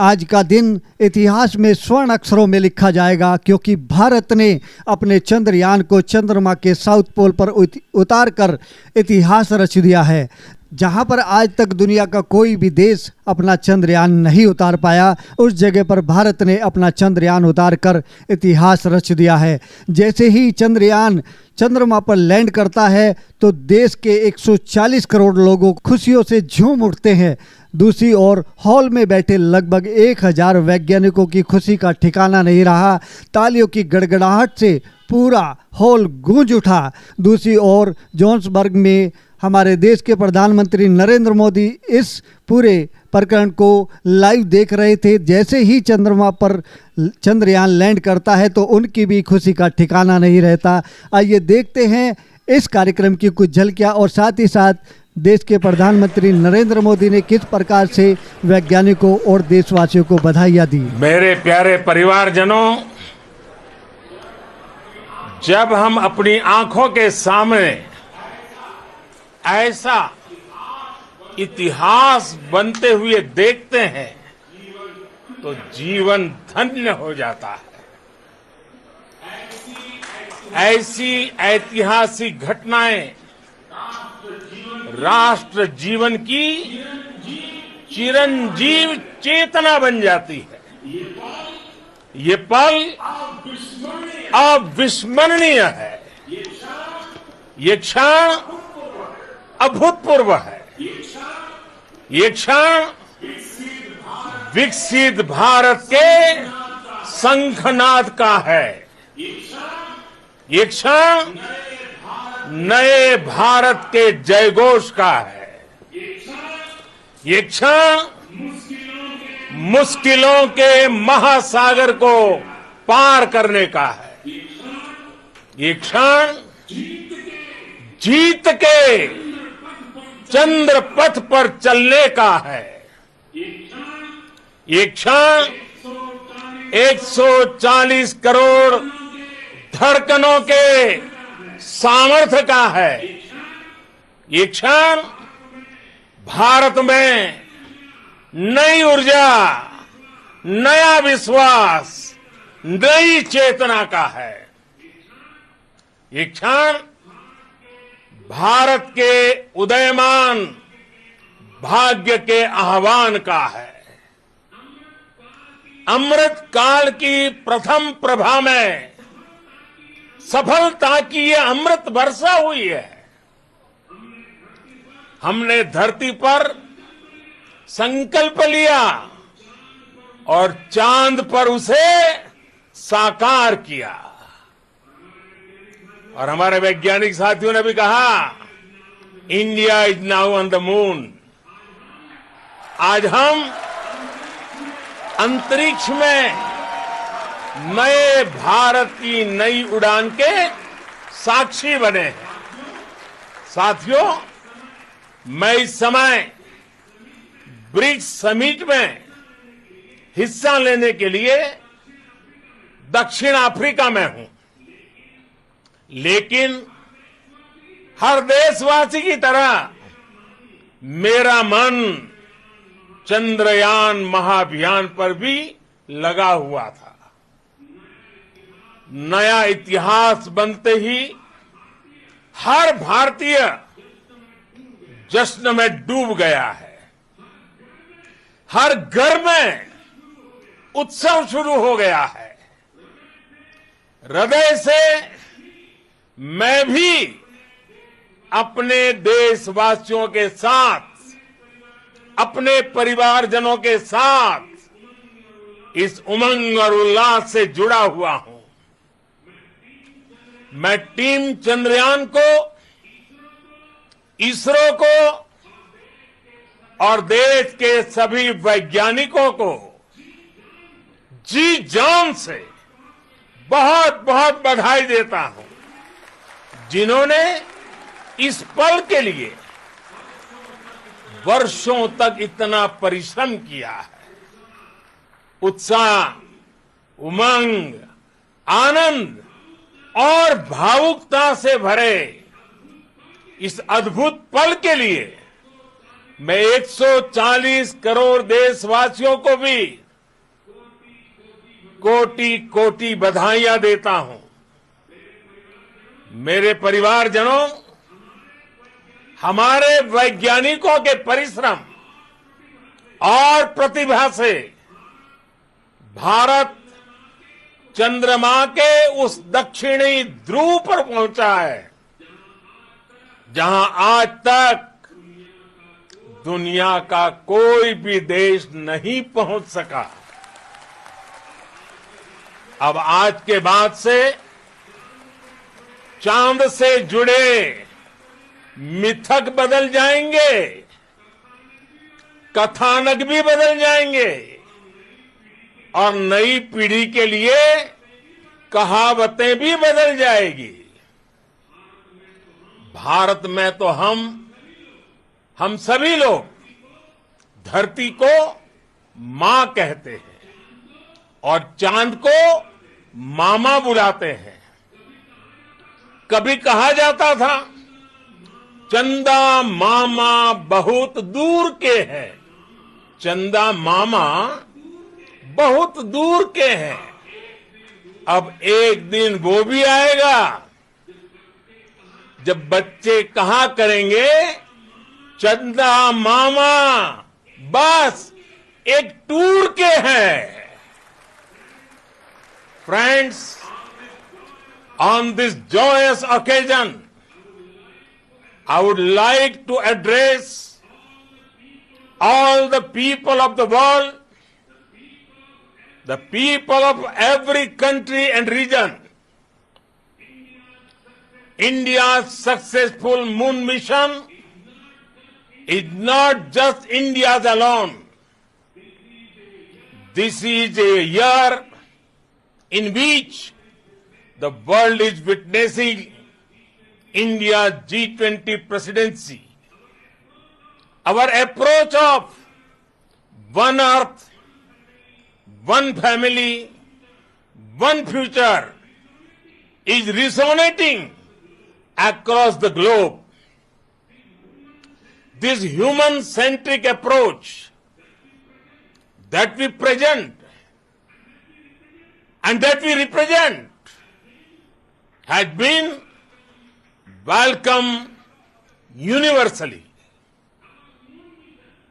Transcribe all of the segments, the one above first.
आज का दिन इतिहास में स्वर्ण अक्षरों में लिखा जाएगा, क्योंकि भारत ने अपने चंद्रयान को चंद्रमा के साउथ पोल पर उतार कर इतिहास रच दिया है। जहां पर आज तक दुनिया का कोई भी देश अपना चंद्रयान नहीं उतार पाया, उस जगह पर भारत ने अपना चंद्रयान उतार कर इतिहास रच दिया है। जैसे ही चंद्रयान चंद्रमा पर लैंड करता है तो देश के 140 करोड़ लोगों खुशियों से झूम उठते हैं। दूसरी ओर हॉल में बैठे लगभग 1000 वैज्ञानिकों की खुशी का ठिकाना नहीं रहा। तालियों की गड़गड़ाहट से पूरा हॉल गूंज उठा। दूसरी ओर जोहान्सबर्ग में हमारे देश के प्रधानमंत्री नरेंद्र मोदी इस पूरे प्रकरण को लाइव देख रहे थे। जैसे ही चंद्रमा पर चंद्रयान लैंड करता है तो उनकी भी खुशी का ठिकाना नहीं रहता। आइए देखते हैं इस कार्यक्रम की कुछ झलकियां और साथ ही साथ देश के प्रधानमंत्री नरेंद्र मोदी ने किस प्रकार से वैज्ञानिकों और देशवासियों को बधाइयां दी। मेरे प्यारे परिवारजनों, जब हम अपनी आंखों के सामने ऐसा इतिहास बनते हुए देखते हैं तो जीवन धन्य हो जाता है। ऐसी ऐतिहासिक घटनाएं राष्ट्र जीवन की चिरंजीव चेतना बन जाती है। ये पल अविस्मरणीय है। ये क्षण अभूतपूर्व है। ये क्षण विकसित भारत के शंखनाद का है। ये क्षण नए भारत के जयघोष का है। ये क्षण मुश्किलों के महासागर को पार करने का है। ये क्षण जीत के चंद्र पथ पर चलने का है। ये क्षण 140 करोड़ धड़कनों के सामर्थ्य का है। ये क्षण भारत में नई ऊर्जा, नया विश्वास, नई चेतना का है। ये क्षण भारत के उदयमान भाग्य के आह्वान का है। अमृत काल की प्रथम प्रभा में सफलता की ये अमृत वर्षा हुई है। हमने धरती पर संकल्प लिया और चांद पर उसे साकार किया। और हमारे वैज्ञानिक साथियों ने भी कहा, India is now on the moon. आज हम अंतरिक्ष में नए भारत की नई उड़ान के साक्षी बने हैं। साथियों, मैं इस समय ब्रिक्स समिट में हिस्सा लेने के लिए दक्षिण अफ्रीका में हूं, लेकिन हर देशवासी की तरह मेरा मन चंद्रयान महाअभियान पर भी लगा हुआ था। नया इतिहास बनते ही हर भारतीय जश्न में डूब गया है। हर घर में उत्सव शुरू हो गया है। हृदय से मैं भी अपने देशवासियों के साथ, अपने परिवारजनों के साथ इस उमंग और उल्लास से जुड़ा हुआ हूं। मैं टीम चंद्रयान को, इसरो को और देश के सभी वैज्ञानिकों को जी जान से बहुत बहुत बधाई देता हूं, जिन्होंने इस पल के लिए वर्षों तक इतना परिश्रम किया है। उत्साह, उमंग, आनंद और भावुकता से भरे इस अद्भुत पल के लिए मैं 140 करोड़ देशवासियों को भी कोटि कोटि बधाइयां देता हूं। मेरे परिवारजनों, हमारे वैज्ञानिकों के परिश्रम और प्रतिभा से भारत चंद्रमा के उस दक्षिणी ध्रुव पर पहुंचा है जहां आज तक दुनिया का कोई भी देश नहीं पहुंच सका। अब आज के बाद से चांद से जुड़े मिथक बदल जाएंगे, कथानक भी बदल जाएंगे और नई पीढ़ी के लिए कहावतें भी बदल जाएगी। भारत में तो हम सभी लोग धरती को मां कहते हैं और चांद को मामा बुलाते हैं। कभी कहा जाता था चंदा मामा बहुत दूर के हैं, चंदा मामा बहुत दूर के हैं। अब एक दिन वो भी आएगा जब बच्चे कहा करेंगे चंदा मामा बस एक टूर के हैं। Friends, on this joyous occasion, I would like to address all the people of the world, the people of every country and region. India's successful moon mission is not just India's alone. This is a year in which the world is witnessing India's G20 presidency. Our approach of one earth, one family, one future is resonating across the globe. This human-centric approach that we present and that we represent has been welcomed universally.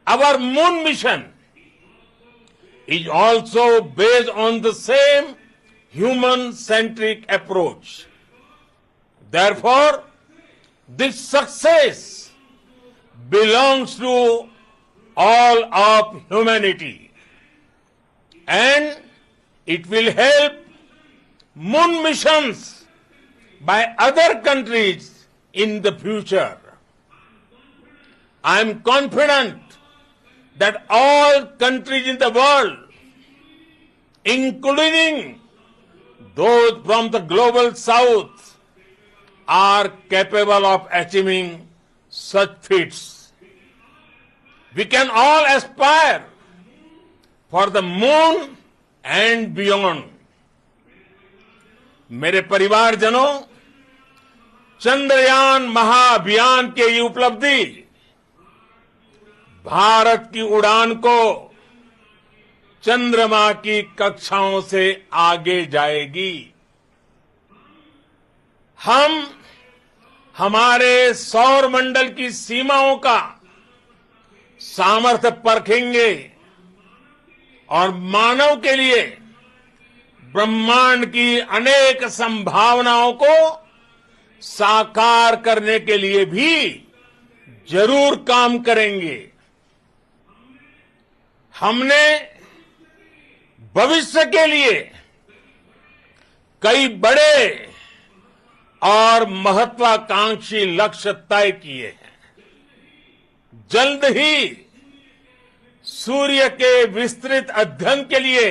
Our moon mission is also based on the same human-centric approach. Therefore, this success belongs to all of humanity, and it will help moon missions by other countries in the future. I am confident that all countries in the world, including those from the global south, are capable of achieving such feats. We can all aspire for the moon and beyond. मेरे परिवारजनों, चंद्रयान महाअभियान की ये उपलब्धि भारत की उड़ान को चंद्रमा की कक्षाओं से आगे जाएगी। हम हमारे सौर मंडल की सीमाओं का सामर्थ्य परखेंगे और मानव के लिए ब्रह्मांड की अनेक संभावनाओं को साकार करने के लिए भी जरूर काम करेंगे। हमने भविष्य के लिए कई बड़े और महत्वाकांक्षी लक्ष्य तय किए हैं। जल्द ही सूर्य के विस्तृत अध्ययन के लिए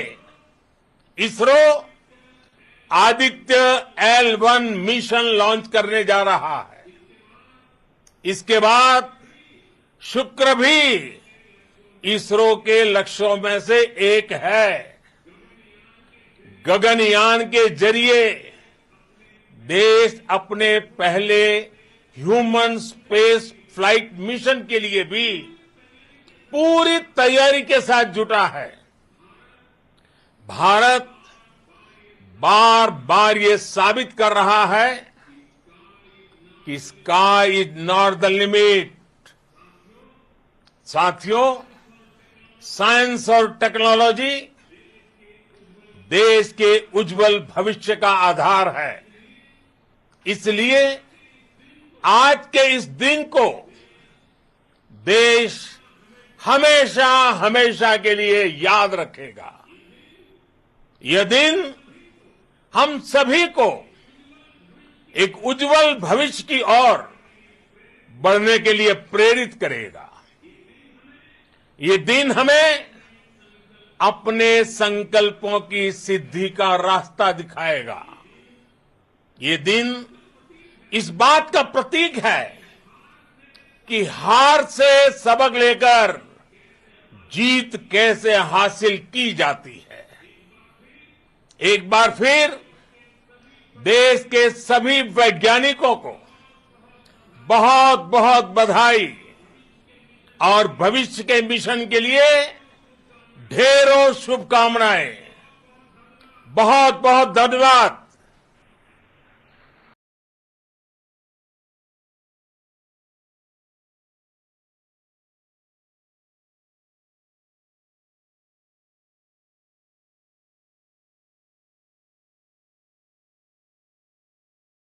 ISRO Aditya L1 mission launch करने जा रहा है। इसके बाद शुक्र भी इसरो के लक्ष्यों में से एक है। गगनयान के जरिए देश अपने पहले ह्यूमन स्पेस फ्लाइट मिशन के लिए भी पूरी तैयारी के साथ जुटा है। भारत बार बार ये साबित कर रहा है कि sky is not the limit. साथियों, साइंस और टेक्नोलॉजी देश के उज्जवल भविष्य का आधार है। इसलिए आज के इस दिन को देश हमेशा हमेशा के लिए याद रखेगा। यह दिन हम सभी को एक उज्जवल भविष्य की ओर बढ़ने के लिए प्रेरित करेगा। ये दिन हमें अपने संकल्पों की सिद्धि का रास्ता दिखाएगा। ये दिन इस बात का प्रतीक है कि हार से सबक लेकर जीत कैसे हासिल की जाती है। एक बार फिर देश के सभी वैज्ञानिकों को बहुत बहुत बधाई और भविष्य के मिशन के लिए ढेरों शुभकामनाएं। बहुत बहुत धन्यवाद।